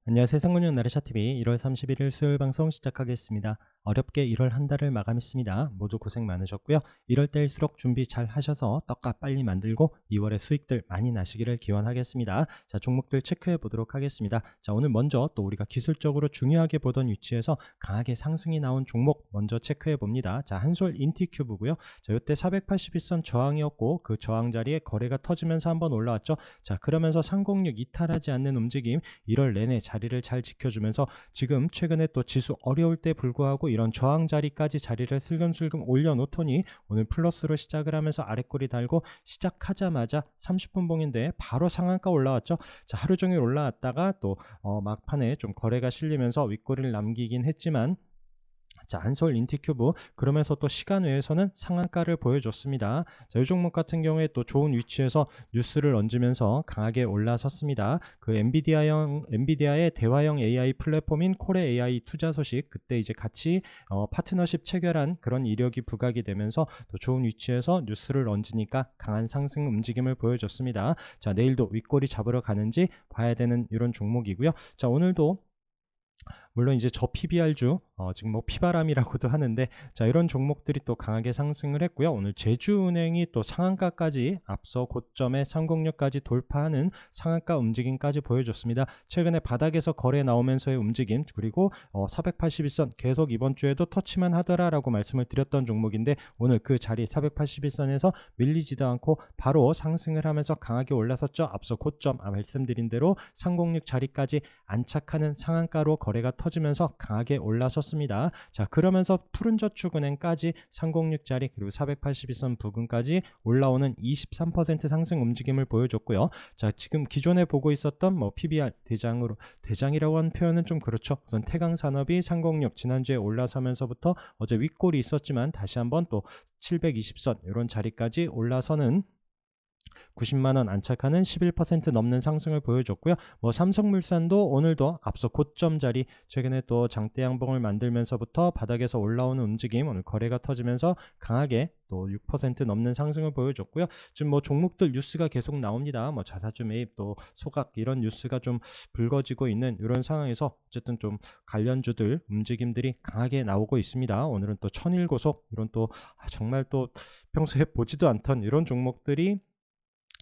안녕하세요. 상근용 나르샤TV 1월 31일 수요일 방송 시작하겠습니다. 어렵게 1월 한 달을 마감했습니다. 모두 고생 많으셨고요. 1월 때일수록 준비 잘 하셔서 떡값 빨리 만들고 2월에 수익들 많이 나시기를 기원하겠습니다. 자, 종목들 체크해 보도록 하겠습니다. 자, 오늘 먼저 또 우리가 기술적으로 중요하게 보던 위치에서 강하게 상승이 나온 종목 먼저 체크해 봅니다. 자, 한솔 인티큐브고요. 자, 이때 481선 저항이었고 그 저항 자리에 거래가 터지면서 한번 올라왔죠. 자, 그러면서 306 이탈하지 않는 움직임 1월 내내 자리를 잘 지켜주면서 지금 최근에 또 지수 어려울 때 불구하고 이런 저항 자리까지 자리를 슬금슬금 올려놓더니 오늘 플러스로 시작을 하면서 아래꼬리 달고 시작하자마자 30분 봉인데 바로 상한가 올라왔죠. 자, 하루 종일 올라왔다가 또 막판에 좀 거래가 실리면서 윗꼬리를 남기긴 했지만, 자, 한솔 인티큐브 그러면서 또 시간 외에서는 상한가를 보여줬습니다. 자, 이 종목 같은 경우에 또 좋은 위치에서 뉴스를 얹으면서 강하게 올라섰습니다. 그 엔비디아의 대화형 AI 플랫폼인 콜의 AI 투자 소식, 그때 이제 같이 파트너십 체결한 그런 이력이 부각이 되면서 또 좋은 위치에서 뉴스를 얹으니까 강한 상승 움직임을 보여줬습니다. 자, 내일도 윗꼬리 잡으러 가는지 봐야 되는 이런 종목이고요. 자, 오늘도 물론 이제 저 PBR주 지금 뭐 피바람이라고도 하는데, 자, 이런 종목들이 또 강하게 상승을 했고요. 오늘 제주은행이 또 상한가까지 앞서 고점에 306까지 돌파하는 상한가 움직임까지 보여줬습니다. 최근에 바닥에서 거래 나오면서의 움직임, 그리고 481선 계속 이번 주에도 터치만 하더라라고 말씀을 드렸던 종목인데, 오늘 그 자리 481선에서 밀리지도 않고 바로 상승을 하면서 강하게 올라섰죠. 앞서 고점 말씀드린 대로 306 자리까지 안착하는 상한가로 거래가 터지면서 강하게 올라섰습니다. 자, 그러면서 푸른저축은행까지 306짜리 그리고 481선 부근까지 올라오는 23% 상승 움직임을 보여줬고요. 자, 지금 기존에 보고 있었던 뭐 PBR 대장이라고 하는 표현은 좀 그렇죠. 우선 태강산업이 306 지난주에 올라서면서부터 어제 윗골이 있었지만 다시 한번 또 720선 이런 자리까지 올라서는 90만원 안착하는 11% 넘는 상승을 보여줬고요. 뭐 삼성물산도 오늘도 앞서 고점 자리, 최근에 또 장대 양봉을 만들면서부터 바닥에서 올라오는 움직임, 오늘 거래가 터지면서 강하게 또 6% 넘는 상승을 보여줬고요. 지금 뭐 종목들 뉴스가 계속 나옵니다. 뭐 자사주 매입, 또 소각 이런 뉴스가 좀 불거지고 있는 이런 상황에서 어쨌든 좀 관련주들 움직임들이 강하게 나오고 있습니다. 오늘은 또 천일고속 이런 또 정말 또 평소에 보지도 않던 이런 종목들이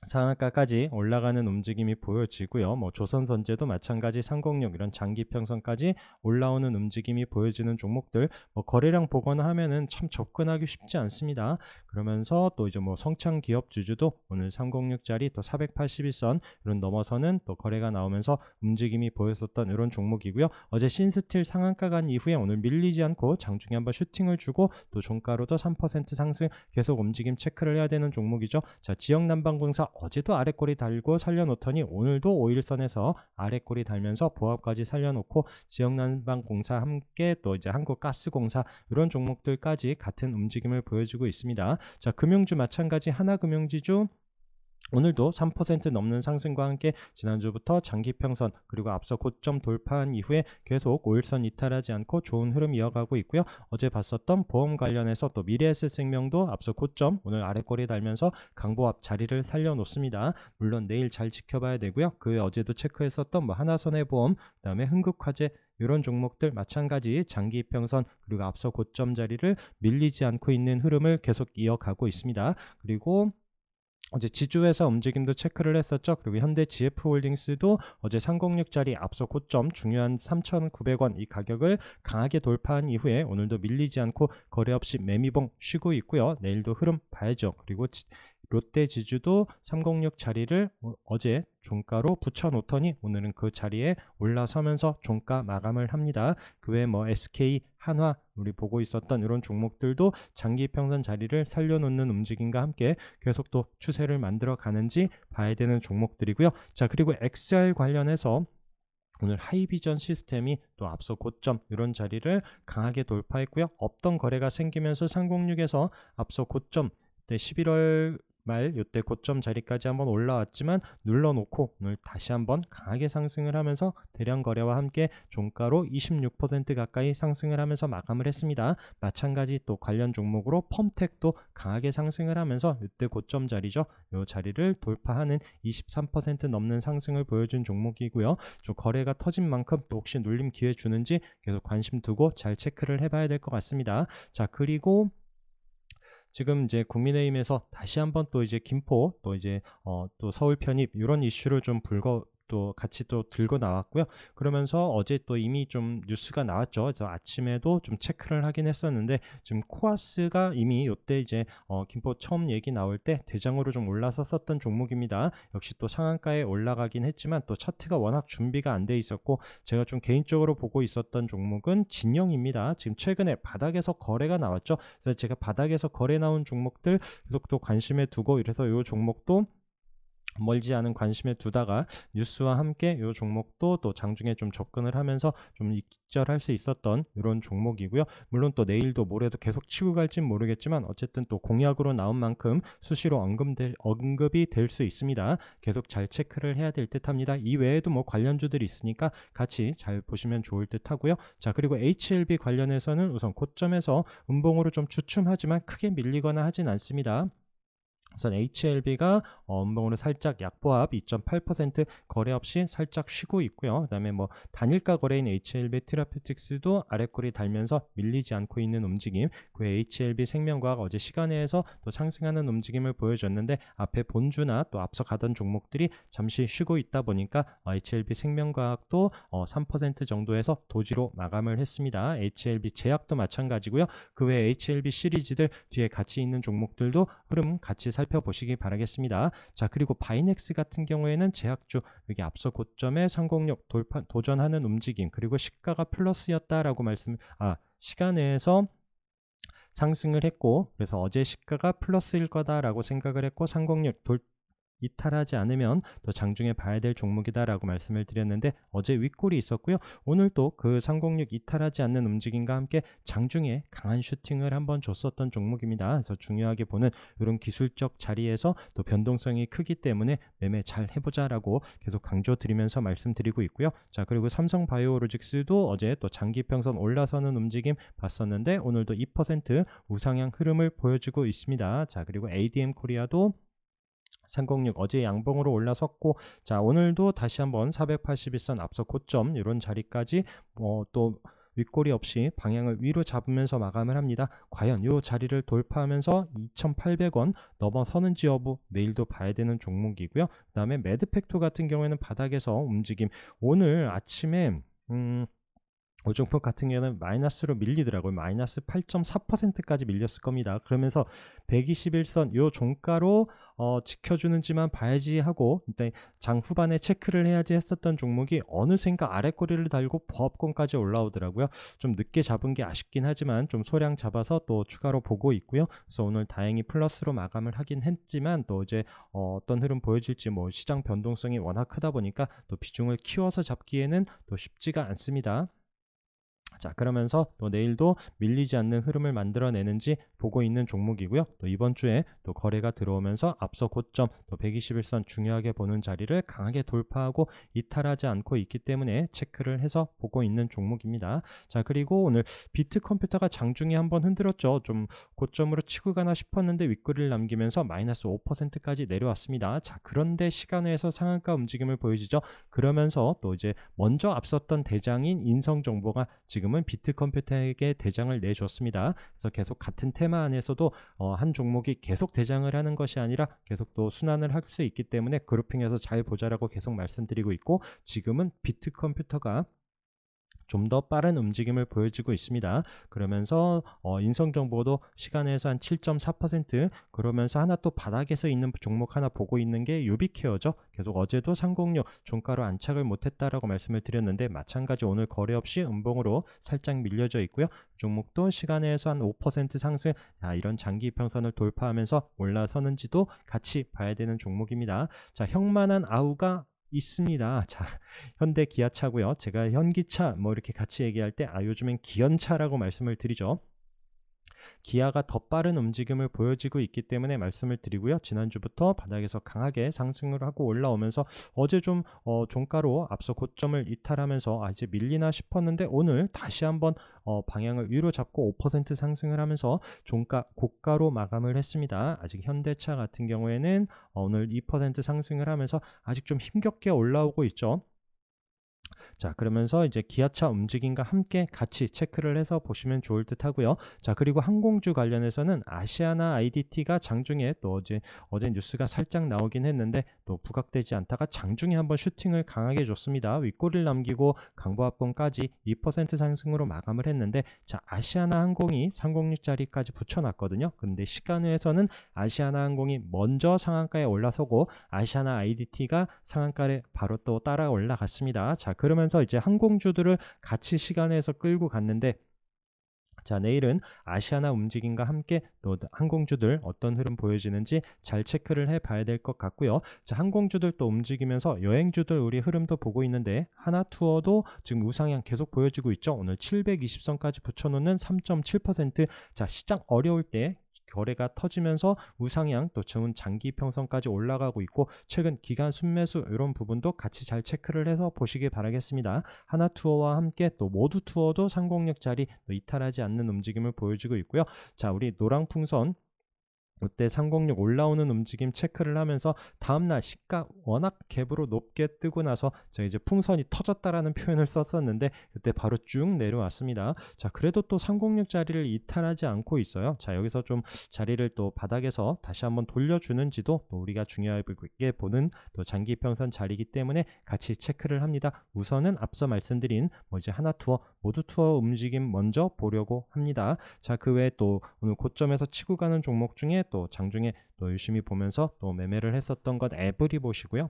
상한가까지 올라가는 움직임이 보여지고요. 뭐 조선선제도 마찬가지 306 이런 장기평선까지 올라오는 움직임이 보여지는 종목들, 뭐 거래량 보거나 하면은 참 접근하기 쉽지 않습니다. 그러면서 또 이제 뭐 성창기업 주주도 오늘 306짜리 또 481선 이런 넘어서는 또 거래가 나오면서 움직임이 보였었던 이런 종목이고요. 어제 신스틸 상한가 간 이후에 오늘 밀리지 않고 장중에 한번 슈팅을 주고 또 종가로도 3% 상승 계속 움직임 체크를 해야 되는 종목이죠. 자, 지역난방공사 어제도 아래꼬리 달고 살려놓더니 오늘도 5일선에서 아래꼬리 달면서 보합까지 살려놓고 지역난방공사 함께 또 이제 한국가스공사 이런 종목들까지 같은 움직임을 보여주고 있습니다. 자, 금융주 마찬가지 하나금융지주 오늘도 3% 넘는 상승과 함께 지난주부터 장기평선 그리고 앞서 고점 돌파한 이후에 계속 5일선 이탈하지 않고 좋은 흐름 이어가고 있고요. 어제 봤었던 보험 관련해서 또 미래에셋생명도 앞서 고점 오늘 아래꼬리 달면서 강보합 자리를 살려놓습니다. 물론 내일 잘 지켜봐야 되고요. 그 어제도 체크했었던 뭐 하나손해보험, 그 다음에 흥국화재 이런 종목들 마찬가지 장기평선 그리고 앞서 고점 자리를 밀리지 않고 있는 흐름을 계속 이어가고 있습니다. 그리고 어제 지주회사 움직임도 체크를 했었죠. 그리고 현대 GF홀딩스도 어제 306짜리 앞서 고점 중요한 3,900원 이 가격을 강하게 돌파한 이후에 오늘도 밀리지 않고 거래 없이 매미봉 쉬고 있고요. 내일도 흐름 봐야죠. 그리고 롯데 지주도 306 자리를 어제 종가로 붙여놓더니 오늘은 그 자리에 올라서면서 종가 마감을 합니다. 그 외에 뭐 SK, 한화 우리 보고 있었던 이런 종목들도 장기평선 자리를 살려놓는 움직임과 함께 계속 또 추세를 만들어 가는지 봐야 되는 종목들이고요. 자, 그리고 XR 관련해서 오늘 하이비전 시스템이 또 앞서 고점 이런 자리를 강하게 돌파했고요. 없던 거래가 생기면서 306에서 앞서 고점 11월 말 요때 고점 자리까지 한번 올라왔지만 눌러놓고 오늘 다시 한번 강하게 상승을 하면서 대량 거래와 함께 종가로 26% 가까이 상승을 하면서 마감을 했습니다. 마찬가지 또 관련 종목으로 펌텍도 강하게 상승을 하면서 이때 고점 자리죠. 이 자리를 돌파하는 23% 넘는 상승을 보여준 종목이고요. 좀 거래가 터진 만큼 또 혹시 눌림 기회 주는지 계속 관심 두고 잘 체크를 해봐야 될 것 같습니다. 자, 그리고 지금 이제 국민의힘에서 다시 한번 또 이제 김포 또 이제 또 서울 편입 이런 이슈를 좀 또 같이 또 들고 나왔고요. 그러면서 어제 또 이미 좀 뉴스가 나왔죠. 그래서 아침에도 좀 체크를 하긴 했었는데 지금 코아스가 이미 이때 이제 김포 처음 얘기 나올 때 대장으로 좀 올라섰었던 종목입니다. 역시 또 상한가에 올라가긴 했지만 또 차트가 워낙 준비가 안 돼 있었고 제가 좀 개인적으로 보고 있었던 종목은 진영입니다. 지금 최근에 바닥에서 거래가 나왔죠. 그래서 제가 바닥에서 거래 나온 종목들 계속 또 관심에 두고 이래서 이 종목도 멀지 않은 관심에 두다가 뉴스와 함께 이 종목도 또 장중에 좀 접근을 하면서 좀 익절할 수 있었던 이런 종목이고요. 물론 또 내일도 모레도 계속 치고 갈진 모르겠지만 어쨌든 또 공약으로 나온 만큼 수시로 언급이 될 수 있습니다. 계속 잘 체크를 해야 될 듯 합니다. 이 외에도 뭐 관련주들이 있으니까 같이 잘 보시면 좋을 듯 하고요. 자, 그리고 HLB 관련해서는 우선 고점에서 음봉으로 좀 주춤하지만 크게 밀리거나 하진 않습니다. 우선 HLB가 음봉으로 살짝 약보합 2.8% 거래 없이 살짝 쉬고 있고요. 그 다음에 뭐 단일가 거래인 HLB 테라피틱스도 아랫골이 달면서 밀리지 않고 있는 움직임. 그 HLB 생명과학 어제 시간에서 또 상승하는 움직임을 보여줬는데 앞에 본주나 또 앞서 가던 종목들이 잠시 쉬고 있다 보니까 HLB 생명과학도 3% 정도에서 도지로 마감을 했습니다. HLB 제약도 마찬가지고요. 그 외 HLB 시리즈들 뒤에 같이 있는 종목들도 흐름 같이 살펴보시기 바라겠습니다. 자, 그리고 바이넥스 같은 경우에는 제약주 여기 앞서 고점에 306 도전하는 움직임 그리고 시가가 플러스였다라고 시간에서 상승을 했고 그래서 어제 시가가 플러스일 거다라고 생각을 했고 306 이탈하지 않으면 또 장중에 봐야 될 종목이다라고 말씀을 드렸는데 어제 윗골이 있었고요. 오늘 또 그 306 이탈하지 않는 움직임과 함께 장중에 강한 슈팅을 한번 줬었던 종목입니다. 그래서 중요하게 보는 이런 기술적 자리에서 또 변동성이 크기 때문에 매매 잘 해보자라고 계속 강조드리면서 말씀드리고 있고요. 자, 그리고 삼성바이오로직스도 어제 또 장기평선 올라서는 움직임 봤었는데 오늘도 2% 우상향 흐름을 보여주고 있습니다. 자, 그리고 ADM 코리아도 306 어제 양봉으로 올라섰고 자, 오늘도 다시 한번 481선 앞서 고점 이런 자리까지 또 윗꼬리 없이 방향을 위로 잡으면서 마감을 합니다. 과연 이 자리를 돌파하면서 2,800원 넘어서는지 여부 내일도 봐야 되는 종목이고요. 그 다음에 매드팩토 같은 경우에는 바닥에서 움직임 오늘 아침에 오종폭 같은 경우는 마이너스로 밀리더라고요. 마이너스 8.4%까지 밀렸을 겁니다. 그러면서 121선 요 종가로 지켜주는지만 봐야지 하고 일단 장 후반에 체크를 해야지 했었던 종목이 어느샌가 아랫꼬리를 달고 보합권까지 올라오더라고요. 좀 늦게 잡은 게 아쉽긴 하지만 좀 소량 잡아서 또 추가로 보고 있고요. 그래서 오늘 다행히 플러스로 마감을 하긴 했지만 또 이제 어떤 흐름 보여질지 뭐 시장 변동성이 워낙 크다 보니까 또 비중을 키워서 잡기에는 또 쉽지가 않습니다. 자, 그러면서 또 내일도 밀리지 않는 흐름을 만들어내는지 보고 있는 종목이고요. 또 이번 주에 또 거래가 들어오면서 앞서 고점 또 121선 중요하게 보는 자리를 강하게 돌파하고 이탈하지 않고 있기 때문에 체크를 해서 보고 있는 종목입니다. 자, 그리고 오늘 비트컴퓨터가 장중에 한번 흔들었죠. 좀 고점으로 치고 가나 싶었는데 윗꼬리를 남기면서 마이너스 5%까지 내려왔습니다. 자, 그런데 시간에서 상한가 움직임을 보여주죠. 그러면서 또 이제 먼저 앞섰던 대장인 인성정보가 지금은 비트컴퓨터에게 대장을 내줬습니다. 그래서 계속 같은 테마 안에서도 한 종목이 계속 대장을 하는 것이 아니라 계속 또 순환을 할 수 있기 때문에 그룹핑해서 잘 보자라고 계속 말씀드리고 있고 지금은 비트컴퓨터가 좀 더 빠른 움직임을 보여주고 있습니다. 그러면서 인성정보도 시간에서 한 7.4% 그러면서 하나 또 바닥에서 있는 종목 하나 보고 있는 게 유비케어죠. 계속 어제도 306 종가로 안착을 못했다라고 말씀을 드렸는데 마찬가지 오늘 거래 없이 음봉으로 살짝 밀려져 있고요. 종목도 시간에서 한 5% 상승 이런 장기 평선을 돌파하면서 올라서는지도 같이 봐야 되는 종목입니다. 자, 형만한 아우가 있습니다. 자, 현대 기아차고요. 제가 현기차 뭐 이렇게 같이 얘기할 때 요즘엔 기연차라고 말씀을 드리죠. 기아가 더 빠른 움직임을 보여지고 있기 때문에 말씀을 드리고요. 지난주부터 바닥에서 강하게 상승을 하고 올라오면서 어제 좀 종가로 앞서 고점을 이탈하면서 이제 밀리나 싶었는데 오늘 다시 한번 방향을 위로 잡고 5% 상승을 하면서 종가 고가로 마감을 했습니다. 아직 현대차 같은 경우에는 오늘 2% 상승을 하면서 아직 좀 힘겹게 올라오고 있죠. 자, 그러면서 이제 기아차 움직임과 함께 같이 체크를 해서 보시면 좋을 듯 하고요. 자, 그리고 항공주 관련해서는 아시아나 IDT가 장중에 또 어제 뉴스가 살짝 나오긴 했는데 또 부각되지 않다가 장중에 한번 슈팅을 강하게 줬습니다. 윗꼬리를 남기고 강보합권까지 2% 상승으로 마감을 했는데, 자, 아시아나 항공이 상공률 자리까지 붙여놨거든요. 그런데 시간외에서는 아시아나 항공이 먼저 상한가에 올라서고 아시아나 IDT가 상한가에 바로 또 따라 올라갔습니다. 자, 그러면서 이제 항공주들을 같이 시간에서 끌고 갔는데, 자, 내일은 아시아나 움직임과 함께 또 항공주들 어떤 흐름 보여지는지 잘 체크를 해 봐야 될 것 같고요. 자, 항공주들 또 움직이면서 여행주들 우리 흐름도 보고 있는데, 하나투어도 지금 우상향 계속 보여지고 있죠. 오늘 720선까지 붙여놓는 3.7%. 자, 시장 어려울 때 거래가 터지면서 우상향 또 좋은 장기 평선까지 올라가고 있고, 최근 기간 순매수 이런 부분도 같이 잘 체크를 해서 보시기 바라겠습니다. 하나투어와 함께 또 모두투어도 상공력 자리 이탈하지 않는 움직임을 보여주고 있고요. 자, 우리 노랑풍선 이때 상공력 올라오는 움직임 체크를 하면서 다음날 시가 워낙 갭으로 높게 뜨고 나서 제가 이제 풍선이 터졌다라는 표현을 썼었는데 그때 바로 쭉 내려왔습니다. 자, 그래도 또 상공력 자리를 이탈하지 않고 있어요. 자, 여기서 좀 자리를 또 바닥에서 다시 한번 돌려주는지도 또 우리가 중요하게 보는 또 장기 평선 자리이기 때문에 같이 체크를 합니다. 우선은 앞서 말씀드린 이제 하나투어 모두투어 움직임 먼저 보려고 합니다. 자, 그 외에 또 오늘 고점에서 치고 가는 종목 중에 또 장중에 또 유심히 보면서 또 매매를 했었던 것 에브리 보시고요.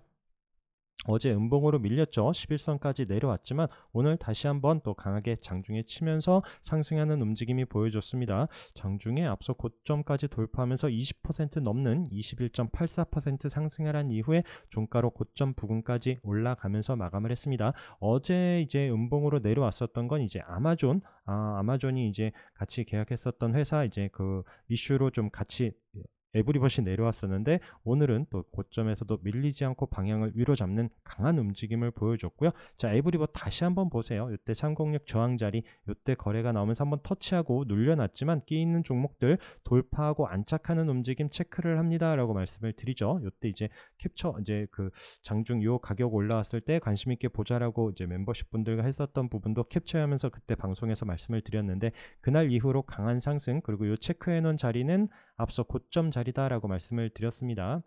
어제 음봉으로 밀렸죠. 11선까지 내려왔지만 오늘 다시 한번 또 강하게 장중에 치면서 상승하는 움직임이 보여줬습니다. 장중에 앞서 고점까지 돌파하면서 20% 넘는 21.84% 상승을 한 이후에 종가로 고점 부근까지 올라가면서 마감을 했습니다. 어제 이제 음봉으로 내려왔었던 건 이제 아마존이 이제 같이 계약했었던 회사 이제 그 이슈로 좀 같이 에브리버시 내려왔었는데, 오늘은 또 고점에서도 밀리지 않고 방향을 위로 잡는 강한 움직임을 보여줬고요. 자, 에브리버 다시 한번 보세요. 이때 상공력 저항 자리, 이때 거래가 나오면서 한번 터치하고 눌려놨지만 끼 있는 종목들 돌파하고 안착하는 움직임 체크를 합니다라고 말씀을 드리죠. 이때 이제 캡처 이제 그 장중 요 가격 올라왔을 때 관심 있게 보자라고 이제 멤버십 분들과 했었던 부분도 캡처하면서 그때 방송에서 말씀을 드렸는데, 그날 이후로 강한 상승, 그리고 요 체크해 놓은 자리는 앞서 고점 자리다라고 말씀을 드렸습니다.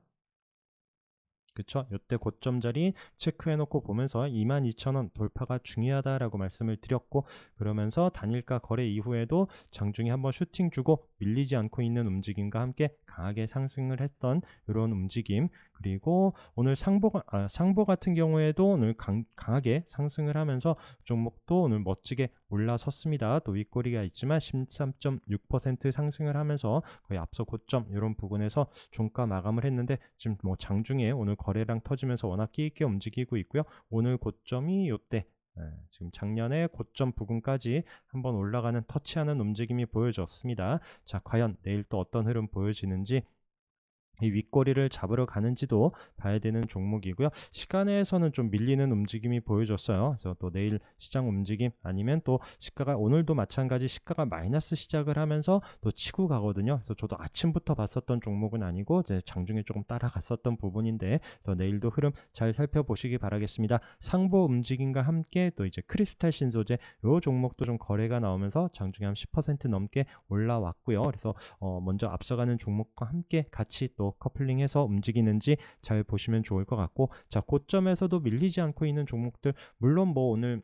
그쵸? 이때 고점 자리 체크해 놓고 보면서 22,000원 돌파가 중요하다라고 말씀을 드렸고, 그러면서 단일가 거래 이후에도 장중에 한번 슈팅 주고 밀리지 않고 있는 움직임과 함께 강하게 상승을 했던 이런 움직임, 그리고 오늘 상보 같은 경우에도 오늘 강하게 상승을 하면서 종목도 오늘 멋지게 올라섰습니다. 또 윗꼬리가 있지만 13.6% 상승을 하면서 거의 앞서 고점 이런 부분에서 종가 마감을 했는데, 지금 장중에 오늘 거래량 터지면서 워낙 끼 있게 움직이고 있고요. 오늘 고점이 요때 지금 작년에 고점 부근까지 한번 올라가는 터치하는 움직임이 보여졌습니다. 자, 과연 내일 또 어떤 흐름 보여지는지, 이 윗꼬리를 잡으러 가는지도 봐야 되는 종목이고요. 시간에서는 좀 밀리는 움직임이 보여줬어요. 그래서 또 내일 시장 움직임, 아니면 또 시가가 오늘도 마찬가지 시가가 마이너스 시작을 하면서 또 치고 가거든요. 그래서 저도 아침부터 봤었던 종목은 아니고 이제 장중에 조금 따라갔었던 부분인데, 또 내일도 흐름 잘 살펴보시기 바라겠습니다. 상보 움직임과 함께 또 이제 크리스탈 신소재 요 종목도 좀 거래가 나오면서 장중에 한 10% 넘게 올라왔고요. 그래서 먼저 앞서가는 종목과 함께 같이 또 커플링해서 움직이는지 잘 보시면 좋을 것 같고, 자, 고점에서도 밀리지 않고 있는 종목들, 물론 오늘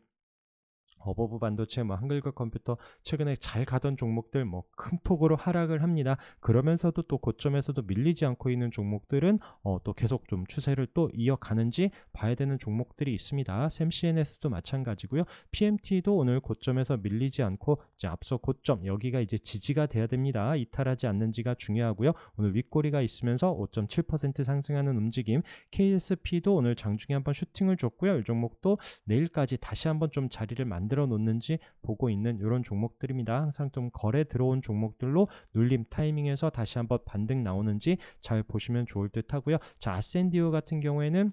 어버브 반도체, 한글과 컴퓨터 최근에 잘 가던 종목들 큰 폭으로 하락을 합니다. 그러면서도 또 고점에서도 밀리지 않고 있는 종목들은 또 계속 좀 추세를 또 이어가는지 봐야 되는 종목들이 있습니다. 샘CNS도 마찬가지고요. PMT도 오늘 고점에서 밀리지 않고 이제 앞서 고점 여기가 이제 지지가 돼야 됩니다. 이탈하지 않는지가 중요하고요. 오늘 윗꼬리가 있으면서 5.7% 상승하는 움직임. KSP도 오늘 장중에 한번 슈팅을 줬고요. 이 종목도 내일까지 다시 한번 좀 자리를 만들어 놓는지 보고 있는 이런 종목들입니다. 항상 좀 거래 들어온 종목들로 눌림 타이밍에서 다시 한번 반등 나오는지 잘 보시면 좋을 듯 하고요. 자, 아센디오 같은 경우에는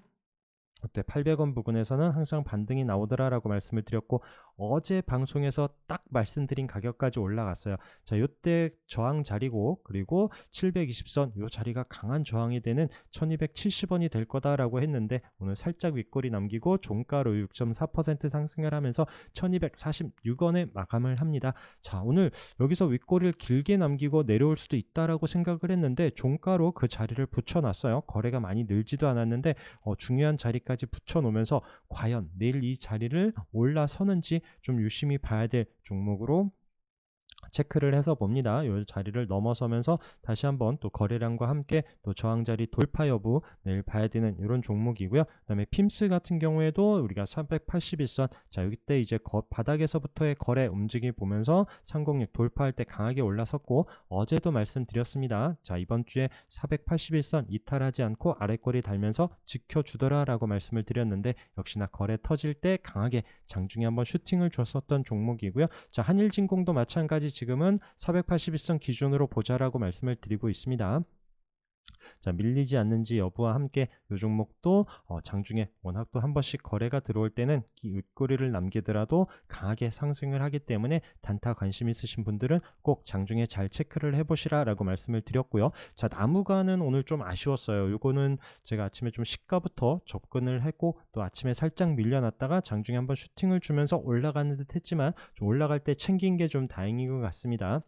그때 800원 부근에서는 항상 반등이 나오더라라고 말씀을 드렸고, 어제 방송에서 딱 말씀드린 가격까지 올라갔어요. 자, 요때 저항 자리고, 그리고 720선 요 자리가 강한 저항이 되는 1270원이 될 거다라고 했는데, 오늘 살짝 윗꼬리 남기고 종가로 6.4% 상승을 하면서 1246원에 마감을 합니다. 자, 오늘 여기서 윗꼬리를 길게 남기고 내려올 수도 있다라고 생각을 했는데, 종가로 그 자리를 붙여놨어요. 거래가 많이 늘지도 않았는데 중요한 자리까지 붙여놓으면서 과연 내일 이 자리를 올라서는지 좀 유심히 봐야 될 종목으로 체크를 해서 봅니다. 이 자리를 넘어서면서 다시 한번 또 거래량과 함께 또 저항 자리 돌파 여부 내일 봐야 되는 이런 종목이고요. 그다음에 핌스 같은 경우에도 우리가 481선, 자, 여기 때 이제 바닥에서부터의 거래 움직임 보면서 306 돌파할 때 강하게 올라섰고, 어제도 말씀드렸습니다. 자, 이번 주에 481선 이탈하지 않고 아래꼬리 달면서 지켜주더라라고 말씀을 드렸는데, 역시나 거래 터질 때 강하게 장중에 한번 슈팅을 줬었던 종목이고요. 자, 한일진공도 마찬가지 지금은 481선 기준으로 보자라고 말씀을 드리고 있습니다. 자, 밀리지 않는지 여부와 함께 이 종목도 장중에 워낙 또 한 번씩 거래가 들어올 때는 윗꼬리를 남기더라도 강하게 상승을 하기 때문에 단타 관심 있으신 분들은 꼭 장중에 잘 체크를 해보시라 라고 말씀을 드렸고요. 자, 나무가는 오늘 좀 아쉬웠어요. 이거는 제가 아침에 좀 시가부터 접근을 했고, 또 아침에 살짝 밀려났다가 장중에 한번 슈팅을 주면서 올라가는 듯 했지만 좀 올라갈 때 챙긴 게 좀 다행인 것 같습니다.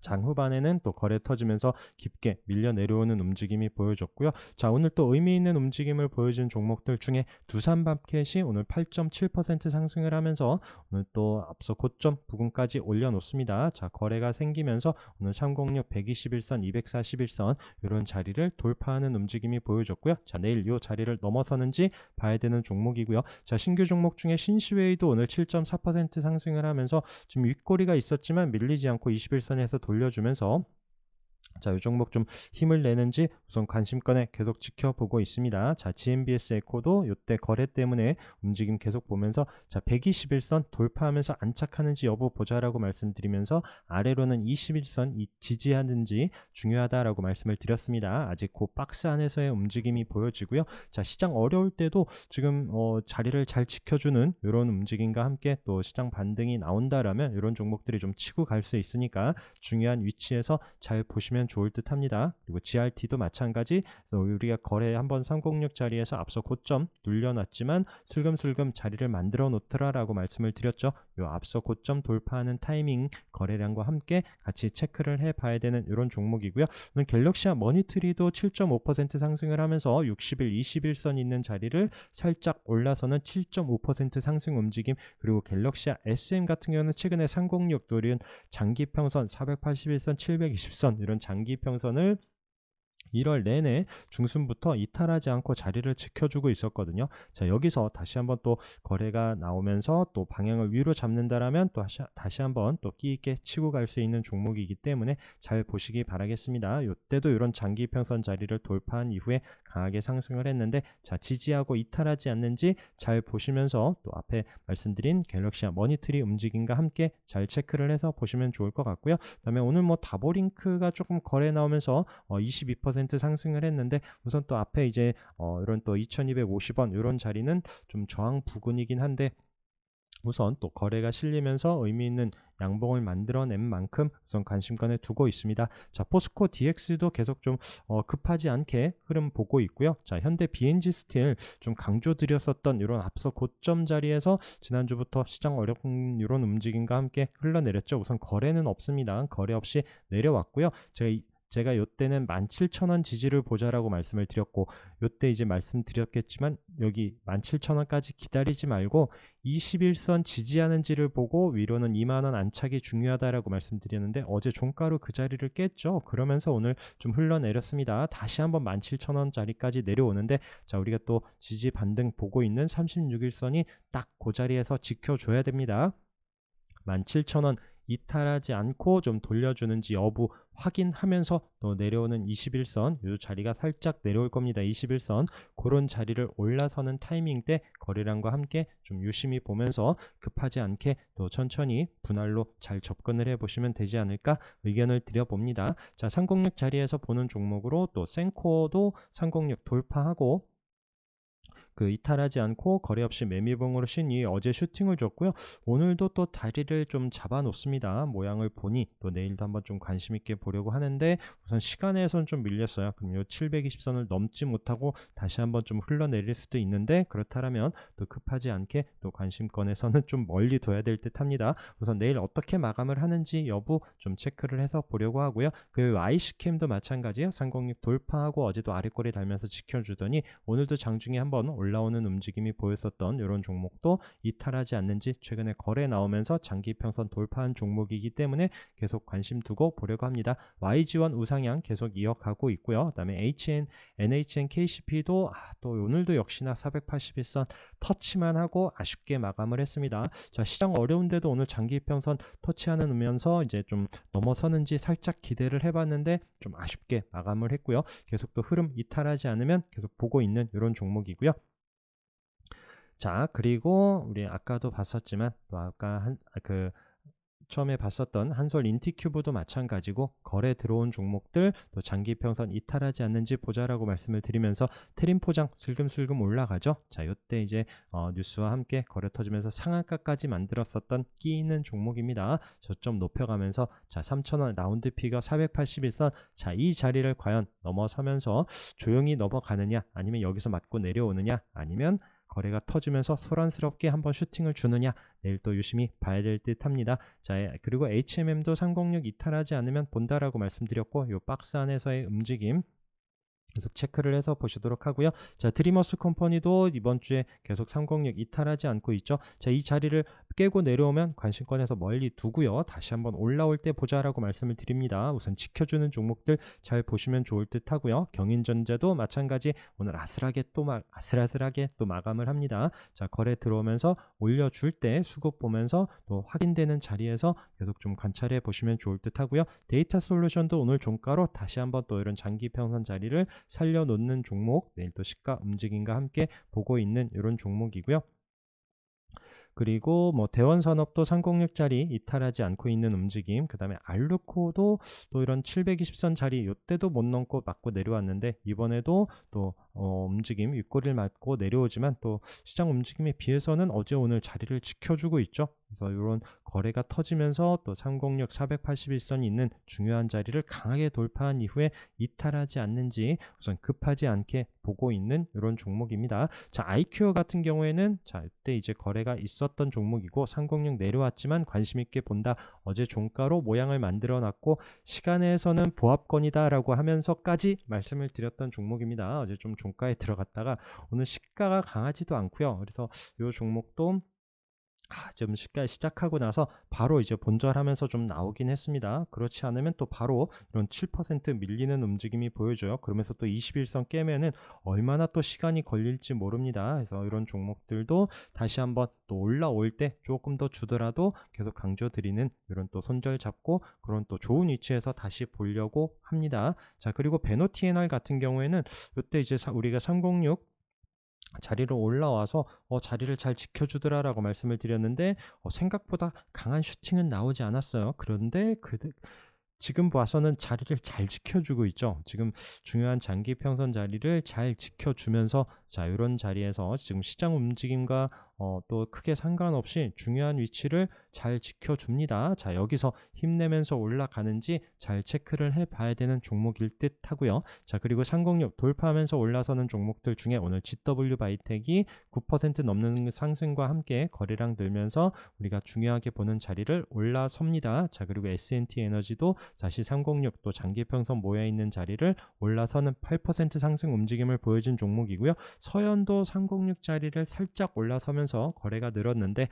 장 후반에는 또 거래 터지면서 깊게 밀려 내려오는 움직임이 보여졌고요. 자, 오늘 또 의미 있는 움직임을 보여준 종목들 중에 두산밥켓이 오늘 8.7% 상승을 하면서 오늘 또 앞서 고점 부근까지 올려놓습니다. 자, 거래가 생기면서 오늘 306, 121선, 241선 이런 자리를 돌파하는 움직임이 보여졌고요. 자, 내일 이 자리를 넘어서는지 봐야 되는 종목이고요. 자, 신규 종목 중에 신시웨이도 오늘 7.4% 상승을 하면서 지금 윗꼬리가 있었지만 밀리지 않고 21선에서 돌려주면서, 자, 이 종목 좀 힘을 내는지 우선 관심권에 계속 지켜보고 있습니다. 자, GMBS 에코도 이때 거래 때문에 움직임 계속 보면서, 자, 121선 돌파하면서 안착하는지 여부 보자라고 말씀드리면서, 아래로는 21선 지지하는지 중요하다라고 말씀을 드렸습니다. 아직 그 박스 안에서의 움직임이 보여지고요. 자, 시장 어려울 때도 지금 자리를 잘 지켜주는 이런 움직임과 함께 또 시장 반등이 나온다라면 이런 종목들이 좀 치고 갈 수 있으니까 중요한 위치에서 잘 보시면 좋을 듯 합니다. 그리고 GRT도 마찬가지, 우리가 거래 한번 306 자리에서 앞서 고점 눌려놨지만 슬금슬금 자리를 만들어 놓더라라고 말씀을 드렸죠. 요 앞서 고점 돌파하는 타이밍 거래량과 함께 같이 체크를 해 봐야 되는 이런 종목이고요. 오늘 갤럭시아 머니트리도 7.5% 상승을 하면서 60일, 21선 있는 자리를 살짝 올라서는 7.5% 상승 움직임, 그리고 갤럭시아 SM 같은 경우는 최근에 306 노린 장기평선 481선, 720선 이런 장기평선을 1월 내내 중순부터 이탈하지 않고 자리를 지켜주고 있었거든요. 자, 여기서 다시 한번 또 거래가 나오면서 또 방향을 위로 잡는다라면 또 다시 한번 또 끼 있게 치고 갈 수 있는 종목이기 때문에 잘 보시기 바라겠습니다. 이때도 이런 장기 평선 자리를 돌파한 이후에 강하게 상승을 했는데, 자, 지지하고 이탈하지 않는지 잘 보시면서 또 앞에 말씀드린 갤럭시아 머니트리 움직임과 함께 잘 체크를 해서 보시면 좋을 것 같고요. 그다음에 오늘 뭐 다보링크가 조금 거래 나오면서 22% 상승을 했는데, 우선 또 앞에 이제 이런 또 2250원 이런 자리는 좀 저항 부근이긴 한데, 우선 또 거래가 실리면서 의미 있는 양봉을 만들어낸 만큼 우선 관심권에 두고 있습니다. 자, 포스코 DX도 계속 좀 급하지 않게 흐름 보고 있고요. 자, 현대 BNG 스틸 좀 강조드렸었던 이런 앞서 고점 자리에서 지난주부터 시장 어려운 이런 움직임과 함께 흘러내렸죠. 우선 거래는 없습니다. 거래 없이 내려왔고요. 제가 이때는 17,000원 지지를 보자라고 말씀을 드렸고, 이때 이제 말씀드렸겠지만 여기 17,000원까지 기다리지 말고 21선 지지하는지를 보고 위로는 2만원 안착이 중요하다라고 말씀드렸는데, 어제 종가로 그 자리를 깼죠. 그러면서 오늘 좀 흘러내렸습니다. 다시 한번 17,000원 자리까지 내려오는데, 자, 우리가 또 지지 반등 보고 있는 36일선이 딱 그 자리에서 지켜줘야 됩니다. 17,000원 이탈하지 않고 좀 돌려주는지 여부 확인하면서 또 내려오는 21선 이 자리가 살짝 내려올 겁니다. 21선 그런 자리를 올라서는 타이밍 때 거래량과 함께 좀 유심히 보면서 급하지 않게 또 천천히 분할로 잘 접근을 해 보시면 되지 않을까 의견을 드려봅니다. 자, 306 자리에서 보는 종목으로 또 센코어도 306 돌파하고 이탈하지 않고 거래 없이 매미봉으로 쉰 이후에 어제 슈팅을 줬고요. 오늘도 또 다리를 좀 잡아 놓습니다. 모양을 보니 또 내일도 한번 좀 관심 있게 보려고 하는데 우선 시간에선 좀 밀렸어요. 그럼 요 720선을 넘지 못하고 다시 한번 좀 흘러내릴 수도 있는데 그렇다면 또 급하지 않게 또 관심권에서는 좀 멀리 둬야 될 듯 합니다. 우선 내일 어떻게 마감을 하는지 여부 좀 체크를 해서 보려고 하고요. IC캠도 마찬가지예요. 306 돌파하고 어제도 아래꼬리 달면서 지켜주더니 오늘도 장중에 한번 올라오는 움직임이 보였었던 이런 종목도 이탈하지 않는지 최근에 거래 나오면서 장기 평선 돌파한 종목이기 때문에 계속 관심 두고 보려고 합니다. YG1 우상향 계속 이어가고 있고요. 그다음에 NHN KCP도 또 오늘도 역시나 481선 터치만 하고 아쉽게 마감을 했습니다. 자, 시장 어려운데도 오늘 장기 평선 터치하는 으면서 이제 좀 넘어서는지 살짝 기대를 해봤는데 좀 아쉽게 마감을 했고요. 계속 또 흐름 이탈하지 않으면 계속 보고 있는 이런 종목이고요. 자, 그리고 우리 아까도 봤었지만 또 아까 처음에 봤었던 한솔 인티큐브도 마찬가지고 거래 들어온 종목들 또 장기 평선 이탈하지 않는지 보자라고 말씀을 드리면서 트림 포장 슬금슬금 올라가죠. 자, 이때 이제 뉴스와 함께 거래 터지면서 상한가까지 만들었었던 끼 있는 종목입니다. 저점 높여가면서 자, 3,000원 라운드 피겨 481선 자, 이 자리를 과연 넘어서면서 조용히 넘어가느냐 아니면 여기서 맞고 내려오느냐 아니면 거래가 터지면서 소란스럽게 한번 슈팅을 주느냐 내일 또 유심히 봐야 될 듯 합니다. 자, 그리고 HMM도 306 이탈하지 않으면 본다라고 말씀드렸고 이 박스 안에서의 움직임 계속 체크를 해서 보시도록 하고요. 자, 드리머스 컴퍼니도 이번 주에 계속 306 이탈하지 않고 있죠. 자, 이 자리를 깨고 내려오면 관심권에서 멀리 두고요. 다시 한번 올라올 때 보자라고 말씀을 드립니다. 우선 지켜주는 종목들 잘 보시면 좋을 듯 하고요. 경인전자도 마찬가지 오늘 아슬아슬하게 또 마감을 합니다. 자, 거래 들어오면서 올려줄 때 수급 보면서 또 확인되는 자리에서 계속 좀 관찰해 보시면 좋을 듯 하고요. 데이터 솔루션도 오늘 종가로 다시 한번 또 이런 장기 평선 자리를 살려놓는 종목 내일 또 시가 움직임과 함께 보고 있는 이런 종목이고요. 그리고 뭐 대원산업도 306짜리 이탈하지 않고 있는 움직임, 그 다음에 알루코도 또 이런 720선 자리 이때도 못 넘고 맞고 내려왔는데 이번에도 또 움직임 윗꼬리를 맞고 내려오지만 또 시장 움직임에 비해서는 어제 오늘 자리를 지켜주고 있죠. 그래서 이런 거래가 터지면서 또 306 481선이 있는 중요한 자리를 강하게 돌파한 이후에 이탈하지 않는지 우선 급하지 않게 보고 있는 이런 종목입니다. 자, IQ 같은 경우에는 자, 이때 이제 거래가 있었던 종목이고 306 내려왔지만 관심 있게 본다. 어제 종가로 모양을 만들어 놨고 시간에서는 보합권이다 라고 하면서까지 말씀을 드렸던 종목입니다. 어제 좀 종가에 들어갔다가 오늘 시가가 강하지도 않고요. 그래서 이 종목도 좀 시작하고 나서 바로 이제 본절하면서 좀 나오긴 했습니다. 그렇지 않으면 또 바로 이런 7% 밀리는 움직임이 보여줘요. 그러면서 또 21선 깨면은 얼마나 또 시간이 걸릴지 모릅니다. 그래서 이런 종목들도 다시 한번 또 올라올 때 조금 더 주더라도 계속 강조드리는 이런 또 손절 잡고 그런 또 좋은 위치에서 다시 보려고 합니다. 자, 그리고 베노TNR 같은 경우에는 이때 이제 우리가 306 자리로 올라와서 자리를 잘 지켜주더라라고 말씀을 드렸는데 생각보다 강한 슈팅은 나오지 않았어요. 그런데 지금 봐서는 자리를 잘 지켜주고 있죠. 지금 중요한 장기 평선 자리를 잘 지켜주면서 자, 이런 자리에서 지금 시장 움직임과 또 크게 상관없이 중요한 위치를 잘 지켜줍니다. 자, 여기서 힘내면서 올라가는지 잘 체크를 해봐야 되는 종목일 듯 하고요. 자, 그리고 306 돌파하면서 올라서는 종목들 중에 오늘 GW 바이텍이 9% 넘는 상승과 함께 거래량 늘면서 우리가 중요하게 보는 자리를 올라섭니다. 자, 그리고 S&T 에너지도 다시 306 또 장기평선 모여있는 자리를 올라서는 8% 상승 움직임을 보여준 종목이고요. 서현도 306 자리를 살짝 올라서면서 거래가 늘었는데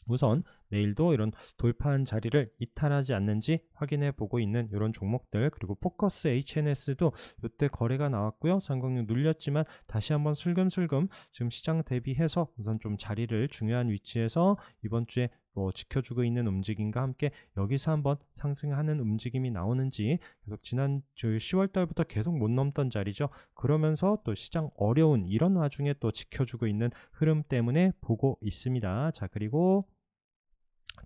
우선 내일도 이런 돌파한 자리를 이탈하지 않는지 확인해 보고 있는 이런 종목들, 그리고 포커스 HNS도 이때 거래가 나왔고요. 306 눌렸지만 다시 한번 슬금슬금 지금 시장 대비해서 우선 좀 자리를 중요한 위치에서 이번 주에 또 지켜주고 있는 움직임과 함께 여기서 한번 상승하는 움직임이 나오는지, 계속 지난 10월 달부터 계속 못 넘던 자리죠. 그러면서 또 시장 어려운 이런 와중에 또 지켜주고 있는 흐름 때문에 보고 있습니다. 자, 그리고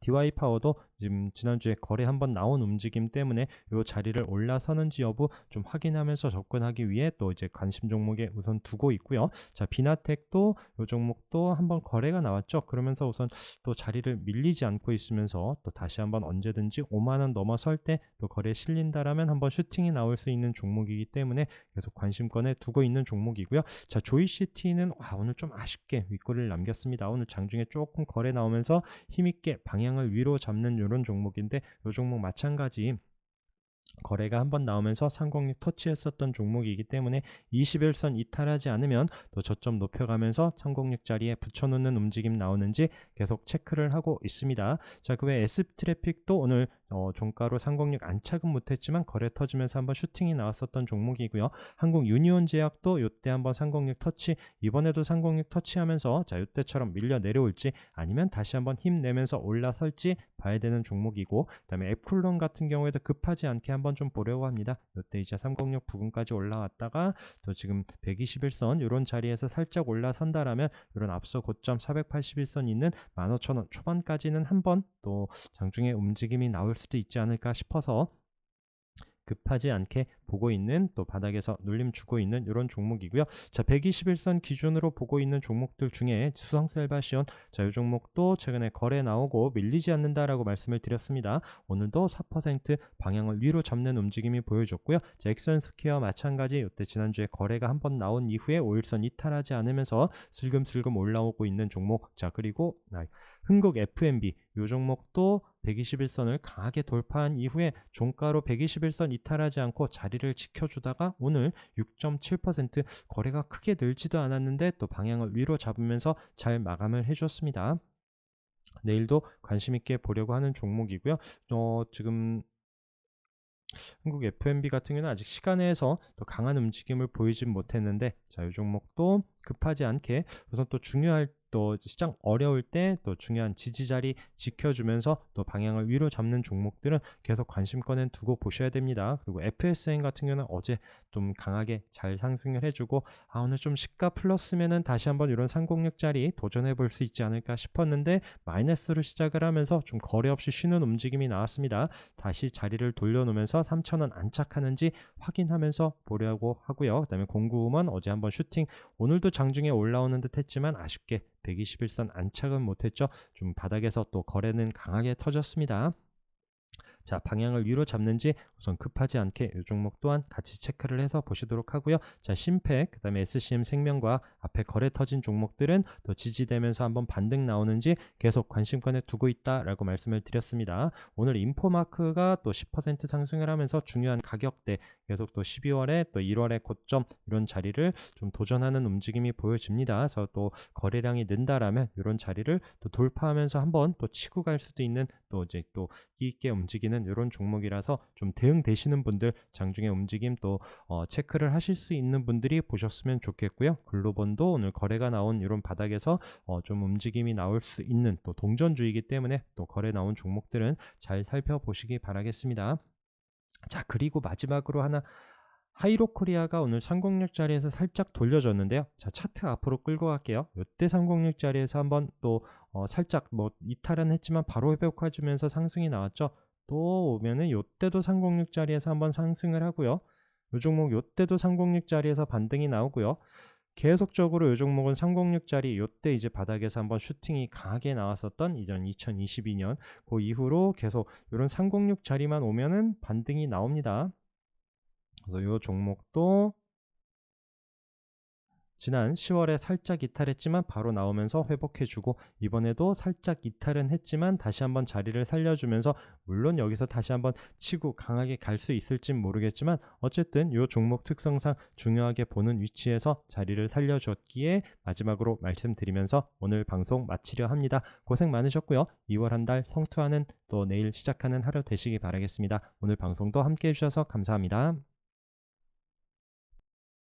DY 파워도 지금 지난주에 거래 한번 나온 움직임 때문에 이 자리를 올라서는지 여부 좀 확인하면서 접근하기 위해 또 이제 관심 종목에 우선 두고 있고요. 자, 비나텍도 이 종목도 한번 거래가 나왔죠. 그러면서 우선 또 자리를 밀리지 않고 있으면서 또 다시 한번 언제든지 5만 원 넘어설 때 또 거래에 실린다라면 한번 슈팅이 나올 수 있는 종목이기 때문에 계속 관심권에 두고 있는 종목이고요. 자, 조이시티는 오늘 좀 아쉽게 윗꼬리를 남겼습니다. 오늘 장중에 조금 거래 나오면서 힘있게 방향을 위로 잡는 이런 종목인데, 이 종목 마찬가지 거래가 한번 나오면서 상공률 터치했었던 종목이기 때문에 21선 이탈하지 않으면 또 저점 높여가면서 상공률 자리에 붙여놓는 움직임 나오는지 계속 체크를 하고 있습니다. 자, 그 외 S트래픽도 오늘 종가로 상공률 안착은 못했지만 거래 터지면서 한번 슈팅이 나왔었던 종목이고요. 한국 유니온제약도 이때 한번 상공률 터치, 이번에도 상공률 터치하면서 자, 이때처럼 밀려 내려올지 아니면 다시 한번 힘내면서 올라설지 봐야 되는 종목이고, 그 다음에 에쿨론 같은 경우에도 급하지 않게 한번 좀 보려고 합니다. 이때 이제 306 부근까지 올라왔다가 또 지금 121선 이런 자리에서 살짝 올라선다라면 이런 앞서 고점 481선 있는 15,000원 초반까지는 한번 또 장중에 움직임이 나올 수도 있지 않을까 싶어서 급하지 않게 보고 있는, 또 바닥에서 눌림 주고 있는 이런 종목이고요. 자, 121선 기준으로 보고 있는 종목들 중에 수성셀바시온, 자, 이 종목도 최근에 거래 나오고 밀리지 않는다라고 말씀을 드렸습니다. 오늘도 4% 방향을 위로 잡는 움직임이 보여줬고요. 자, 엑선스퀘어 마찬가지 이때 지난주에 거래가 한번 나온 이후에 5일선 이탈하지 않으면서 슬금슬금 올라오고 있는 종목. 자, 그리고 흥국 FMB 이 종목도 121선을 강하게 돌파한 이후에 종가로 121선 이탈하지 않고 자리를 지켜주다가 오늘 6.7% 거래가 크게 늘지도 않았는데 또 방향을 위로 잡으면서 잘 마감을 해줬습니다. 내일도 관심 있게 보려고 하는 종목이고요. 지금 한국 FMB 같은 경우는 아직 시간에서 또 강한 움직임을 보이진 못했는데, 자, 이 종목도 급하지 않게 우선 또 중요할 또 시장 어려울 때 또 중요한 지지 자리 지켜주면서 또 방향을 위로 잡는 종목들은 계속 관심권에 두고 보셔야 됩니다. 그리고 FSN 같은 경우는 어제 좀 강하게 잘 상승을 해주고 오늘 좀 시가 플러스면은 다시 한번 이런 306짜리 도전해 볼 수 있지 않을까 싶었는데 마이너스로 시작을 하면서 좀 거래 없이 쉬는 움직임이 나왔습니다. 다시 자리를 돌려놓으면서 3,000원 안착하는지 확인하면서 보려고 하고요. 그 다음에 공구음은 어제 한번 슈팅, 오늘도 장중에 올라오는 듯 했지만 아쉽게 121선 안착은 못했죠. 좀 바닥에서 또 거래는 강하게 터졌습니다. 자, 방향을 위로 잡는지 우선 급하지 않게 이 종목 또한 같이 체크를 해서 보시도록 하고요. 자, 심팩, 그 다음에 SCM 생명과 앞에 거래 터진 종목들은 또 지지되면서 한번 반등 나오는지 계속 관심권에 두고 있다라고 말씀을 드렸습니다. 오늘 인포마크가 또 10% 상승을 하면서 중요한 가격대, 계속 또 12월에 또 1월에 고점 이런 자리를 좀 도전하는 움직임이 보여집니다. 그래서 또 거래량이 는다라면 이런 자리를 또 돌파하면서 한번 또 치고 갈 수도 있는, 또 이제 또 끼있게 움직이는 이런 종목이라서 좀 대응되시는 분들 장중에 움직임 또 체크를 하실 수 있는 분들이 보셨으면 좋겠고요. 글로번도 오늘 거래가 나온 이런 바닥에서 좀 움직임이 나올 수 있는 또 동전주의이기 때문에 또 거래 나온 종목들은 잘 살펴보시기 바라겠습니다. 자, 그리고 마지막으로 하나, 하이로코리아가 오늘 306 자리에서 살짝 돌려줬는데요. 자, 차트 앞으로 끌고 갈게요. 이때 306 자리에서 한번 또 살짝 이탈은 했지만 바로 회복해주면서 상승이 나왔죠. 또 오면은 이때도 306 자리에서 한번 상승을 하고요. 이 종목 이때도 306 자리에서 반등이 나오고요. 계속적으로 이 종목은 306 자리 이때 이제 바닥에서 한번 슈팅이 강하게 나왔었던 2022년 그 이후로 계속 이런 306 자리만 오면은 반등이 나옵니다. 그래서 이 종목도 지난 10월에 살짝 이탈했지만 바로 나오면서 회복해주고, 이번에도 살짝 이탈은 했지만 다시 한번 자리를 살려주면서, 물론 여기서 다시 한번 치고 강하게 갈 수 있을진 모르겠지만 어쨌든 이 종목 특성상 중요하게 보는 위치에서 자리를 살려줬기에 마지막으로 말씀드리면서 오늘 방송 마치려 합니다. 고생 많으셨고요. 2월 한 달 성투하는 또 내일 시작하는 하루 되시기 바라겠습니다. 오늘 방송도 함께 해주셔서 감사합니다.